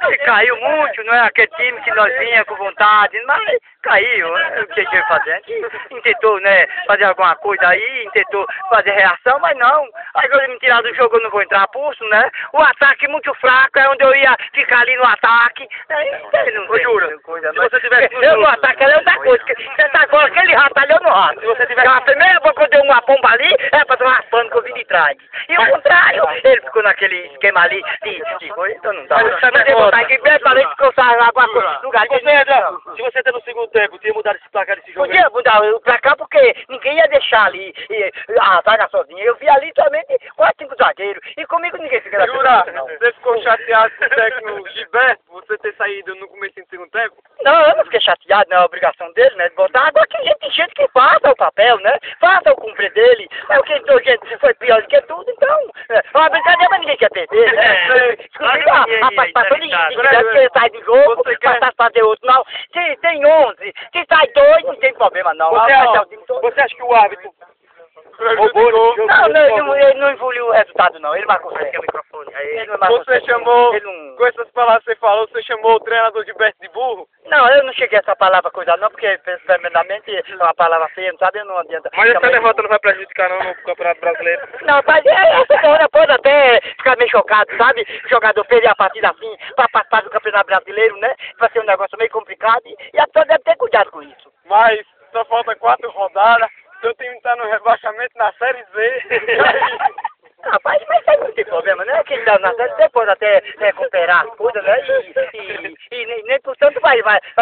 Ele caiu muito, não é aquele time que nós vinha com vontade, mas caiu. O que ele fazendo? Tentou, né, fazer alguma coisa aí, tentou fazer reação, mas não. Aí quando me tirar do jogo eu não vou entrar pulso, né? O ataque muito fraco, é onde eu ia ficar ali no ataque. Aí não Ô, Jura, coisa, se você tivesse eu no ataque é outra coisa. Você tá com aquele rato ali, eu no rato. Se você tivesse... A primeira vez que eu dei uma bomba ali, é pra tomar pano que eu vim de trás. E o contrário, ele ficou naquele esquema ali de coisa, então não dá. Mas você Mas eu vou botar aqui bem pra ver se ficou alguma coisa no lugar. Se você tá no segundo tempo, tinha mudado esse placar desse jogo aí? Podia mudar pra cá porque ninguém ia deixar ali a zaga sozinha. Eu vi ali somente 4, 5 zagueiros. E comigo ninguém fica na Jura, não. você ficou chateado com o técnico Gilberto, você ter saído no começo do segundo tempo? Não, eu não fiquei chateado, não é a obrigação dele, né, de botar. Agora que gente que faça o papel, né, faça o cumprir dele. É o que então, gente, foi pior do que tudo, então. É uma brincadeira, mas ninguém quer perder, né. Inclusive, a participação de que sai do jogo, passar a fazer outro, não. Se tem 11, se sai 2, não tem problema, não. Você acha que o árbitro roubou no jogo? Não, ele não evoluiu o resultado, não. Ele marcou certo. Você chamou, com essas palavras que você falou, você chamou o treinador Gilberto de burro? Não, eu não cheguei a essa palavra coisa não, porque primeiramente é uma palavra feia, não sabe? Eu não adianta. Mas essa derrota não vai prejudicar não no Campeonato Brasileiro? Não, mas essa derrota pode até ficar meio chocado, sabe? O jogador perder a partida assim para participar do Campeonato Brasileiro, né? Vai ser um negócio meio complicado e a pessoa deve ter cuidado com isso. Mas só falta 4 rodadas, seu time está no rebaixamento na Série Z. Rapaz, mas isso aí não tem problema, né? Quem dá na série você pode até recuperar as coisas, né? E nem por tanto vai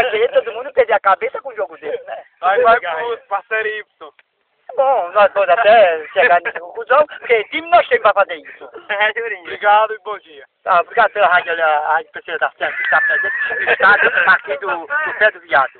querer todo mundo perder a cabeça com o jogo dele, né? Aí vai pra Série Y. Bom, nós vamos até chegar nessa conclusão, porque time nós temos para fazer isso. É, Jurinho. Obrigado e bom dia. Tá, obrigado pela rádio, a rádio Princesa da Serra, que está presente no estado aqui do pé do viado.